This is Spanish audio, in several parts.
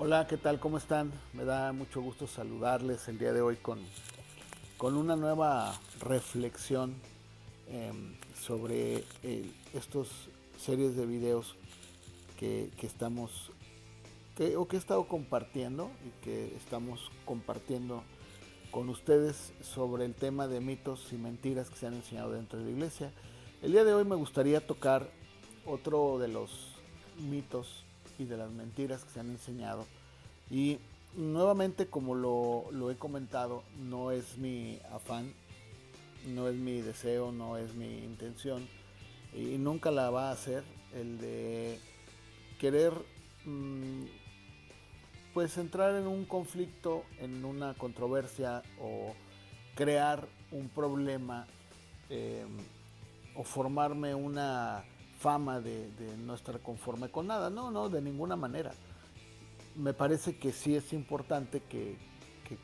Hola, ¿qué tal? ¿Cómo están? Me da mucho gusto saludarles el día de hoy con una nueva reflexión sobre estos series de videos que estamos, que he estado compartiendo y que estamos compartiendo con ustedes sobre el tema de mitos y mentiras que se han enseñado dentro de la iglesia. El día de hoy me gustaría tocar otro de los mitos y de las mentiras que se han enseñado. Y nuevamente, como lo he comentado, no es mi afán, no es mi deseo, no es mi intención y nunca la va a hacer el de querer mmm, pues entrar en un conflicto, en una controversia o crear un problema eh, o formarme una fama de no estar conforme con nada. No, no, de ninguna manera. Me parece que sí es importante que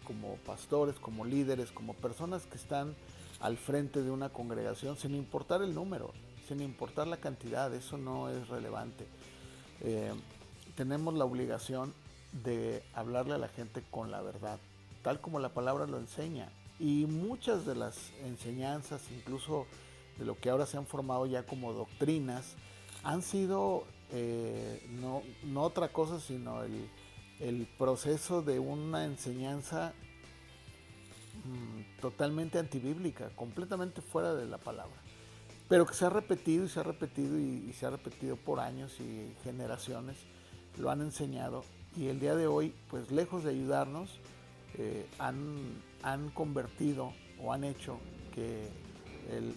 como pastores, como líderes, como personas que están al frente de una congregación, sin importar el número, sin importar la cantidad, eso no es relevante. Eh, Tenemos la obligación de hablarle a la gente con la verdad, tal como la palabra lo enseña. Y muchas de las enseñanzas, incluso de lo que ahora se han formado ya como doctrinas, han sido no otra cosa, sino el proceso de una enseñanza totalmente antibíblica, completamente fuera de la palabra, pero que se ha repetido y se ha repetido y se ha repetido por años y generaciones, lo han enseñado y el día de hoy, pues lejos de ayudarnos, han convertido o han hecho que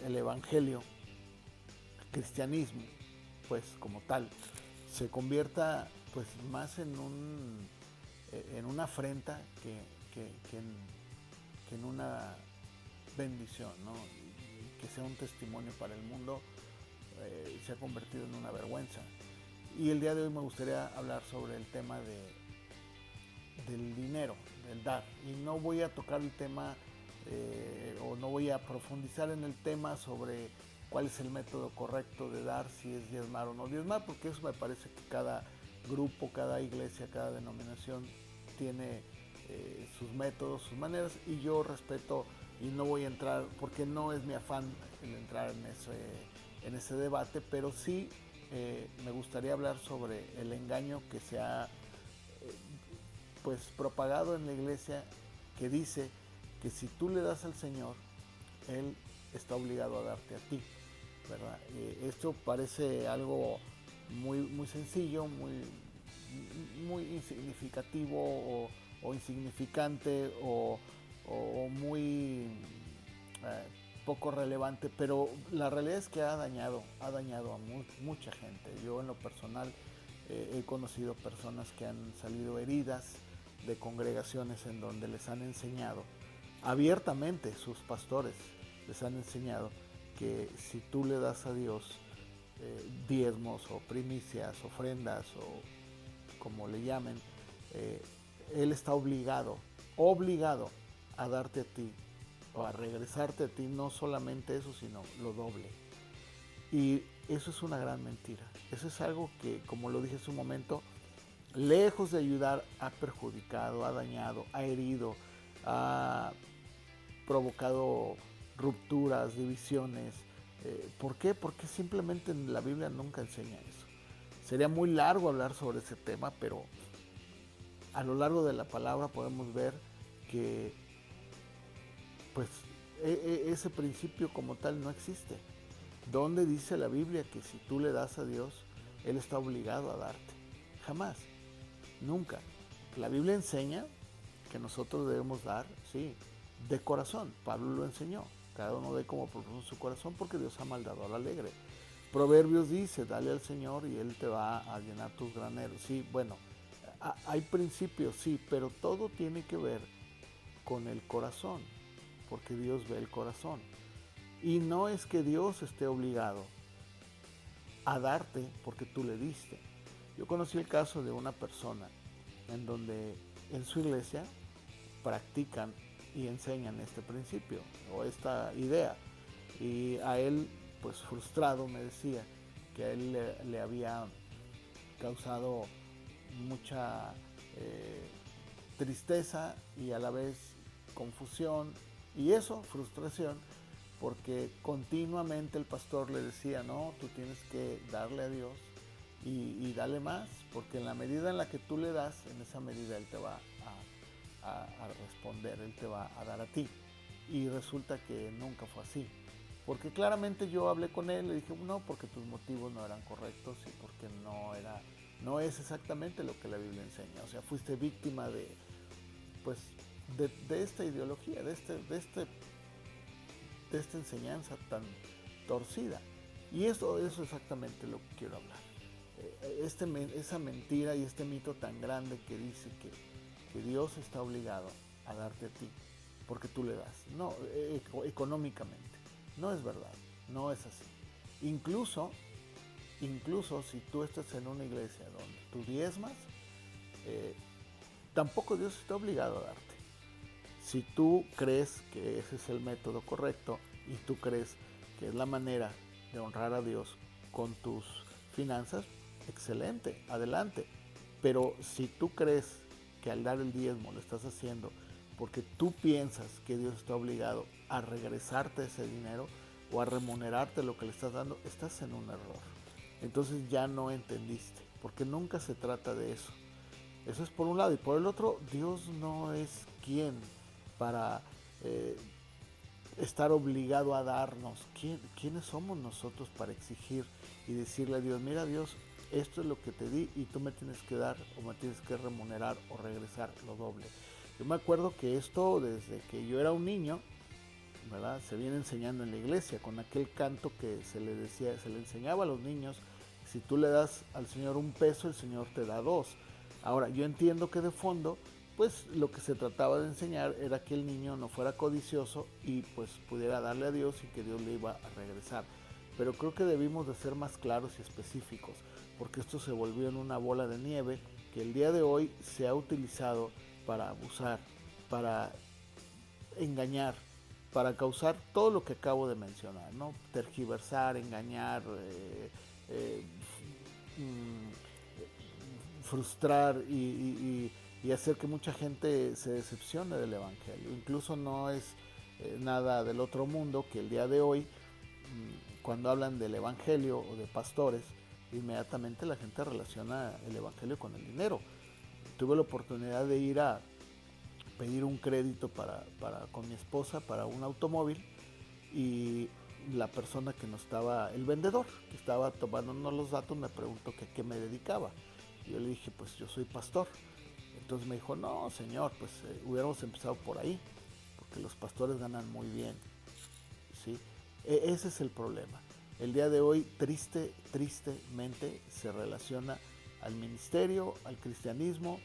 el evangelio, el cristianismo, pues como tal, se convierta pues más en una afrenta que en una bendición, ¿no? Que sea un testimonio para el mundo, se ha convertido en una vergüenza. Y el día de hoy me gustaría hablar sobre el tema del dinero, del dar. Y no voy a tocar el tema o no voy a profundizar en el tema sobre cuál es el método correcto de dar, si es diezmar o no diezmar, porque eso me parece que cada grupo, cada iglesia, cada denominación tiene sus métodos, sus maneras, y yo respeto y no voy a entrar, porque no es mi afán el entrar en ese debate, pero sí me gustaría hablar sobre el engaño que se ha pues propagado en la iglesia, que dice que si tú le das al Señor, Él está obligado a darte a ti, ¿verdad? Esto parece algo muy sencillo, muy insignificativo o insignificante o muy poco relevante, pero la realidad es que ha dañado a mucha gente. Yo en lo personal he conocido personas que han salido heridas de congregaciones en donde les han enseñado abiertamente, sus pastores les han enseñado que si tú le das a Dios diezmos o primicias, ofrendas o como le llamen, eh, Él está obligado a darte a ti o a regresarte a ti no solamente eso, sino lo doble. Y eso es una gran mentira. Eso es algo que, como lo dije hace un momento, lejos de ayudar, ha perjudicado, ha dañado, ha herido, ha provocado rupturas, divisiones. ¿Por qué? Porque simplemente en la Biblia nunca enseña eso. Sería muy largo hablar sobre ese tema, pero a lo largo de la palabra podemos ver que pues ese principio como tal no existe. ¿Dónde dice la Biblia que si tú le das a Dios, Él está obligado a darte? Jamás, nunca. La Biblia enseña que nosotros debemos dar, sí, de corazón. Pablo lo enseñó. Cada uno dé como propuso su corazón porque Dios ama al dador alegre. Proverbios dice, dale al Señor y Él te va a llenar tus graneros. Sí, bueno, hay principios, sí, pero todo tiene que ver con el corazón, porque Dios ve el corazón. Y no es que Dios esté obligado a darte porque tú le diste. Yo conocí el caso de una persona en donde en su iglesia practican y enseñan este principio o esta idea. Y a él, pues frustrado, me decía que a él le había causado mucha tristeza y a la vez confusión y eso, frustración, porque continuamente el pastor le decía, no, tú tienes que darle a Dios y darle más, porque en la medida en la que tú le das, en esa medida Él te va a responder, Él te va a dar a ti. Y resulta que nunca fue así. Porque claramente yo hablé con él, le dije, no, porque tus motivos no eran correctos y porque no es exactamente lo que la Biblia enseña. O sea, fuiste víctima pues, de esta ideología, de esta enseñanza tan torcida. Y eso es exactamente lo que quiero hablar. Esa mentira y este mito tan grande que dice que Dios está obligado a darte a ti porque tú le das. No, económicamente. No es verdad, no es así. Incluso si tú estás en una iglesia donde tú diezmas, tampoco Dios está obligado a darte. Si tú crees que ese es el método correcto y tú crees que es la manera de honrar a Dios con tus finanzas, excelente, adelante. Pero si tú crees que al dar el diezmo lo estás haciendo porque tú piensas que Dios está obligado a regresarte ese dinero o a remunerarte lo que le estás dando, estás en un error. Entonces ya no entendiste, porque nunca se trata de eso. Eso es por un lado. Y por el otro, Dios no es quien para estar obligado a darnos. ¿Quiénes somos nosotros para exigir y decirle a Dios, mira Dios, esto es lo que te di y tú me tienes que dar o me tienes que remunerar o regresar lo doble? Yo me acuerdo que esto desde que yo era un niño, ¿verdad? Se viene enseñando en la iglesia con aquel canto que se le enseñaba a los niños, si tú le das al Señor un peso, el Señor te da dos. Ahora, yo entiendo que de fondo, pues lo que se trataba de enseñar era que el niño no fuera codicioso y pues pudiera darle a Dios y que Dios le iba a regresar. Pero creo que debimos de ser más claros y específicos, porque esto se volvió en una bola de nieve que el día de hoy se ha utilizado para abusar, para engañar, para causar todo lo que acabo de mencionar, ¿no? Tergiversar, engañar, frustrar y hacer que mucha gente se decepcione del Evangelio. Incluso no es nada del otro mundo que el día de hoy, cuando hablan del Evangelio o de pastores, inmediatamente la gente relaciona el Evangelio con el dinero. Tuve la oportunidad de ir a pedir un crédito con mi esposa para un automóvil y la persona que nos estaba, el vendedor que estaba tomándonos los datos, me preguntó que a qué me dedicaba. Y yo le dije, pues yo soy pastor. Entonces me dijo, no señor, pues hubiéramos empezado por ahí, porque los pastores ganan muy bien, ¿sí? Ese es el problema. El día de hoy, tristemente, se relaciona al ministerio, al cristianismo,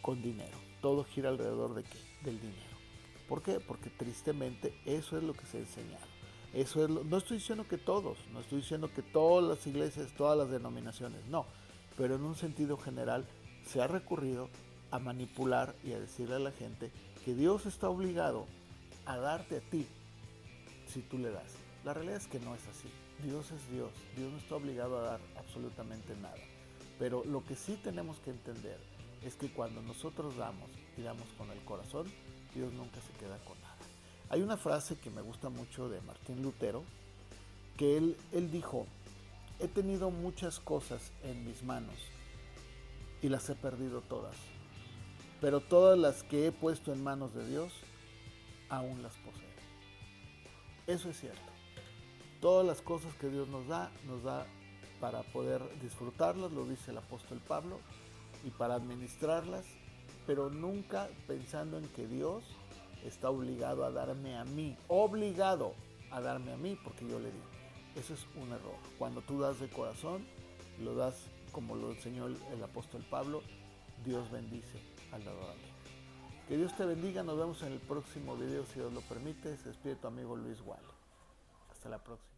con dinero. Todo gira alrededor de qué? Del dinero. ¿Por qué? Porque tristemente eso es lo que se ha enseñado. No estoy diciendo que todos, no estoy diciendo que todas las iglesias, todas las denominaciones, no. Pero en un sentido general se ha recurrido a manipular y a decirle a la gente que Dios está obligado a darte a ti si tú le das. La realidad es que no es así. Dios es Dios. Dios no está obligado a dar absolutamente nada. Pero lo que sí tenemos que entender es que cuando nosotros damos y damos con el corazón, Dios nunca se queda con nada. Hay una frase que me gusta mucho de Martín Lutero, que él dijo, he tenido muchas cosas en mis manos y las he perdido todas, pero todas las que he puesto en manos de Dios, aún las poseo. Eso es cierto. Todas las cosas que Dios nos da para poder disfrutarlas, lo dice el apóstol Pablo, y para administrarlas, pero nunca pensando en que Dios está obligado a darme a mí, porque yo le di. Eso es un error. Cuando tú das de corazón, lo das como lo enseñó el apóstol Pablo, Dios bendice al dador. Que Dios te bendiga, nos vemos en el próximo video si Dios lo permite. Se despide tu amigo Luis Wall. Hasta la próxima.